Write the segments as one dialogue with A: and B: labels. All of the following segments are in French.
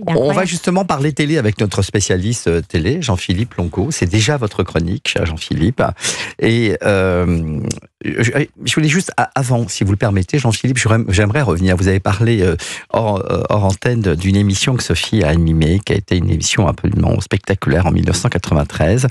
A: On va justement parler télé avec notre spécialiste télé, Jean-Philippe Longo. C'est déjà votre chronique, cher Jean-Philippe. Et je voulais juste, avant, si vous le permettez, Jean-Philippe, j'aimerais revenir. Vous avez parlé hors antenne d'une émission que Sophie a animée, qui a été une émission absolument spectaculaire en 1993.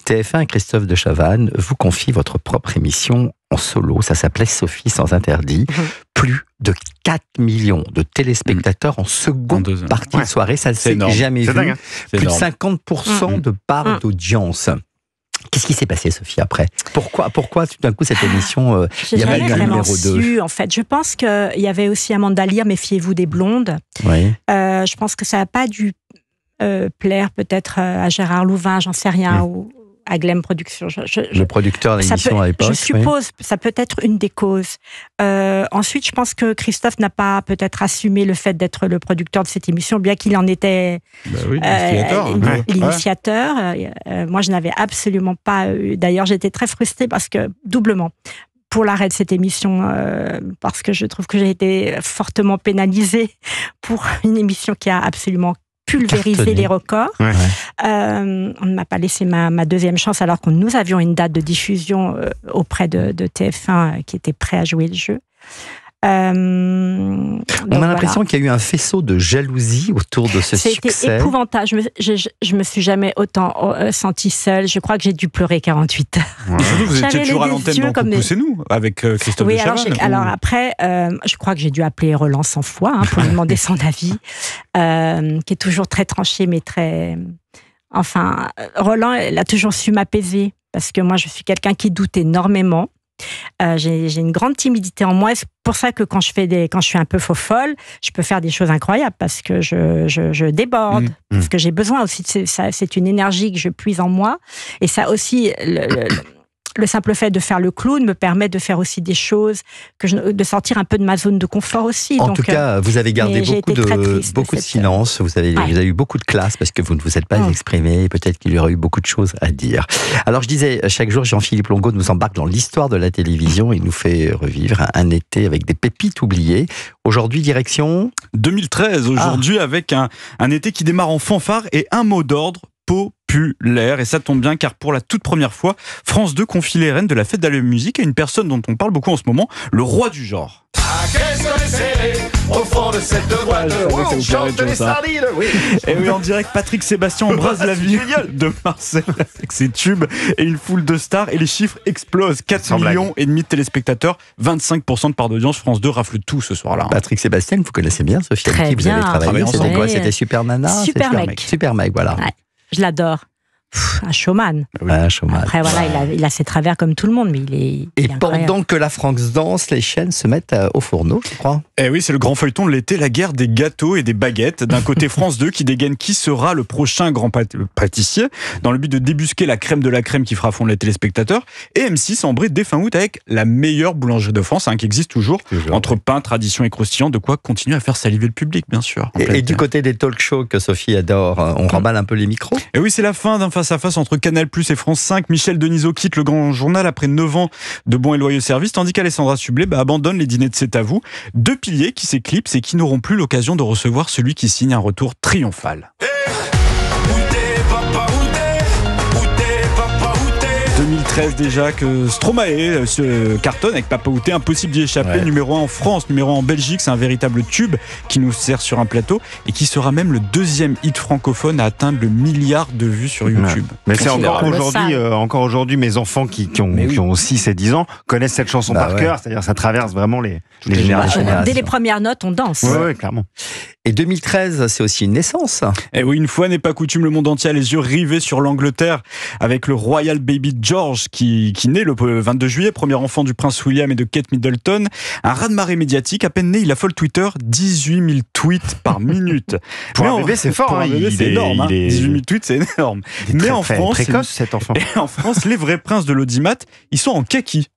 A: TF1 et Christophe de Chavannes vous confient votre propre émission en solo. Ça s'appelait Sophie sans interdit. Plus de 4 millions de téléspectateurs en seconde partie de soirée. Ça ne s'est jamais vu.
B: Dingue, hein.
A: Plus de 50% de part d'audience. Qu'est-ce qui s'est passé, Sophie, après ? Pourquoi tout d'un coup cette émission il y avait eu un numéro 2
C: en fait. Je pense qu'il y avait aussi Amanda Lear, Méfiez-vous des blondes.
A: Oui.
C: Je pense que ça n'a pas dû plaire peut-être à Gérard Louvain, j'en sais rien, ou à Glem Productions.
A: Le producteur de l'émission à l'époque.
C: Je suppose, ça peut être une des causes. Ensuite, je pense que Christophe n'a pas peut-être assumé le fait d'être le producteur de cette émission, bien qu'il en était l'initiateur. Moi, je n'avais absolument pas eu. D'ailleurs, j'étais très frustrée parce que, doublement, pour l'arrêt de cette émission, parce que je trouve que j'ai été fortement pénalisée pour une émission qui a absolument pulvériser les records. On ne m'a pas laissé ma deuxième chance alors que nous avions une date de diffusion auprès de TF1 qui était prêt à jouer le jeu.
A: On a l'impression qu'il y a eu un faisceau de jalousie autour de ce succès.
C: C'était épouvantable. Je me suis jamais autant sentie seule. Je crois que j'ai dû pleurer 48 heures.
B: Et surtout, vous étiez toujours à l'antenne dans Poussez-nous avec Christophe de Chavannes.
C: Alors après, je crois que j'ai dû appeler Roland 100 fois pour lui demander son avis, qui est toujours très tranché, mais très... Enfin, Roland, il a toujours su m'apaiser, parce que moi, je suis quelqu'un qui doute énormément. J'ai une grande timidité en moi. C'est pour ça que quand je suis un peu faux-folle, je peux faire des choses incroyables parce que je déborde, parce que j'ai besoin aussi de ça. C'est une énergie que je puise en moi, et ça aussi. Le simple fait de faire le clown me permet de faire aussi des choses, de sortir un peu de ma zone de confort aussi.
A: En tout cas, vous avez gardé beaucoup de silence, vous avez eu beaucoup de classe parce que vous ne vous êtes pas exprimé, peut-être qu'il y aurait eu beaucoup de choses à dire. Alors je disais, chaque jour, Jean-Philippe Longo nous embarque dans l'histoire de la télévision, il nous fait revivre un été avec des pépites oubliées. Aujourd'hui, direction
B: 2013, aujourd'hui avec un été qui démarre en fanfare et un mot d'ordre, populaire. Et ça tombe bien car pour la toute première fois, France 2 confie les rênes de la fête de la musique à une personne dont on parle beaucoup en ce moment, le roi du genre. Au fond de cette boîte, on chante les sardines. Et oui, en direct, Patrick Sébastien embrasse la vie de Marcel avec ses tubes et une foule de stars. Et les chiffres explosent. 4 millions et demi de téléspectateurs, 25% de part d'audience. France 2 rafle tout ce soir-là.
A: Patrick Sébastien, vous connaissez bien, Sophie,
C: très
A: avec qui
C: bien.
A: Vous avez travaillé. C'était quoi ? C'était Super Nana ?
C: Super Mec.
A: Super Mec, voilà.
C: Ouais, je l'adore. Un showman.
A: Un showman.
C: Après, voilà, il a ses travers comme tout le monde, mais il est
A: pendant que la France danse, les chaînes se mettent au fourneau, je crois.
B: Eh oui, c'est le grand feuilleton de l'été, la guerre des gâteaux et des baguettes. D'un côté, France 2 qui dégaine qui sera le prochain grand pâtissier, dans le but de débusquer la crème de la crème qui fera fondre les téléspectateurs. Et M6 embraye dès fin août avec la meilleure boulangerie de France, qui existe toujours. Entre pain, tradition et croustillant, de quoi continuer à faire saliver le public, bien sûr.
A: Et du côté des talk shows que Sophie adore, on remballe un peu les micros.
B: Et oui, c'est la fin d'un face-à-face entre Canal+ et France 5. Michel Denisot quitte le grand journal après 9 ans de bons et loyaux services, tandis qu'Alessandra Sublet abandonne les dîners de C'est à vous. Deux piliers qui s'éclipsent et qui n'auront plus l'occasion de recevoir celui qui signe un retour triomphal. 2013 déjà que Stromae se cartonne avec Papa Outé, impossible d'y échapper. Numéro 1 en France, numéro 1 en Belgique, c'est un véritable tube qui nous sert sur un plateau et qui sera même le deuxième hit francophone à atteindre le milliard de vues sur YouTube.
D: Mais c'est encore aujourd'hui, mes enfants qui ont 6 et 10 ans connaissent cette chanson par cœur, c'est-à-dire ça traverse vraiment les générations.
C: Dès les premières notes, on danse.
D: Oui, clairement.
A: Et 2013, c'est aussi une naissance.
B: Et oui, une fois n'est pas coutume, le monde entier a les yeux rivés sur l'Angleterre avec le Royal Baby George qui naît le 22 juillet, premier enfant du prince William et de Kate Middleton. Un raz-de-marée médiatique, à peine né, il affole Twitter, 18 000 tweets par minute.
D: Pour un bébé, c'est fort.
B: Pour un bébé, c'est énorme. 18 000 tweets, c'est énorme.
D: Mais en France, précoce, cet enfant.
B: Et en France, les vrais princes de l'audimat, ils sont en kaki.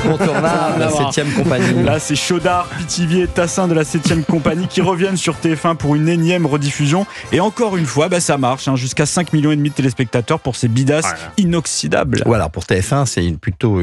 A: incontournable, la 7e compagnie.
B: Là, c'est Chaudard, Pithiviers et Tassin de la 7e compagnie qui reviennent sur TF1 pour une énième rediffusion. Et encore une fois, ça marche. Jusqu'à 5,5 millions de téléspectateurs pour ces bidasses inoxydables.
A: Voilà, pour TF1, c'est plutôt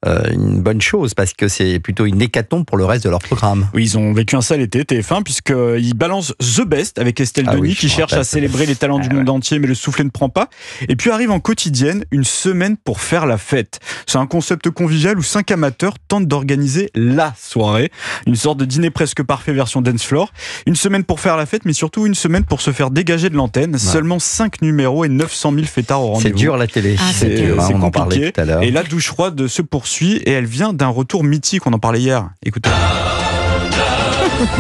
A: une bonne chose parce que c'est plutôt une hécatombe pour le reste de leur programme.
B: Oui, ils ont vécu un sale été, TF1, puisqu'ils balancent The Best avec Estelle Denis qui cherche à célébrer les talents du monde entier, mais le soufflet ne prend pas. Et puis arrive en quotidienne une semaine pour faire la fête. C'est un concept convivial où 5 amateurs tentent d'organiser la soirée. Une sorte de dîner presque parfait version dance floor. Une semaine pour faire la fête, mais surtout une semaine pour se faire dégager de l'antenne. Seulement 5 numéros et 900 000 fêtards au rendez-vous.
A: C'est dur la télé.
B: C'est dur,
A: on en parlait tout à l'heure.
B: Et la douche froide se poursuit et elle vient d'un retour mythique, on en parlait hier. Écoutez.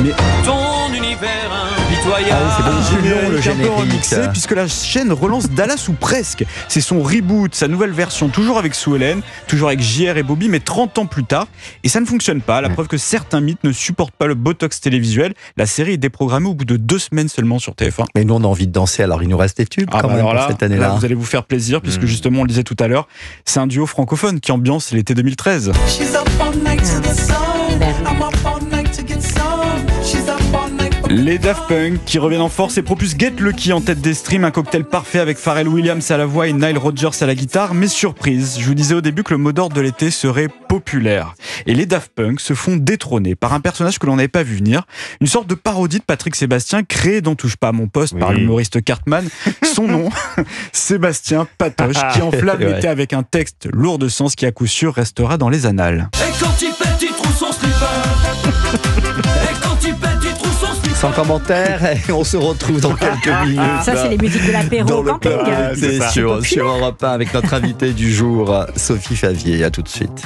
B: Mais
E: ton univers impitoyable.
A: C'est bon, plus long le générique.
B: Un peu remixé, puisque la chaîne relance Dallas ou presque. C'est son reboot, sa nouvelle version, toujours avec Sue Ellen, toujours avec JR et Bobby, mais 30 ans plus tard. Et ça ne fonctionne pas. La preuve que certains mythes ne supportent pas le botox télévisuel. La série est déprogrammée au bout de 2 semaines seulement sur TF1.
A: Mais nous, on a envie de danser, alors il nous reste des tubes quand même pour cette année-là.
B: Là, vous allez vous faire plaisir, puisque justement, on le disait tout à l'heure, c'est un duo francophone qui ambiance l'été 2013. Les Daft Punk qui reviennent en force et propulsent Get Lucky en tête des streams, un cocktail parfait avec Pharrell Williams à la voix et Nile Rodgers à la guitare. Mais surprise, je vous disais au début que le mot d'ordre de l'été serait populaire. Et les Daft Punk se font détrôner par un personnage que l'on n'avait pas vu venir, une sorte de parodie de Patrick Sébastien créée dans Touche pas à mon poste par l'humoriste Cartman. Son nom, Sébastien Patoche, qui enflamme l'été avec un texte lourd de sens qui à coup sûr restera dans les annales.
E: Et quand il pète, il trouve son slipper. Et quand il pète, il trouve son slipper.
A: Sans commentaire, et on se retrouve dans quelques minutes.
C: Ça, c'est les musiques de l'apéro au camping.
A: C'est sûr, sur Europe 1 avec notre invitée du jour, Sophie Favier. À tout de suite.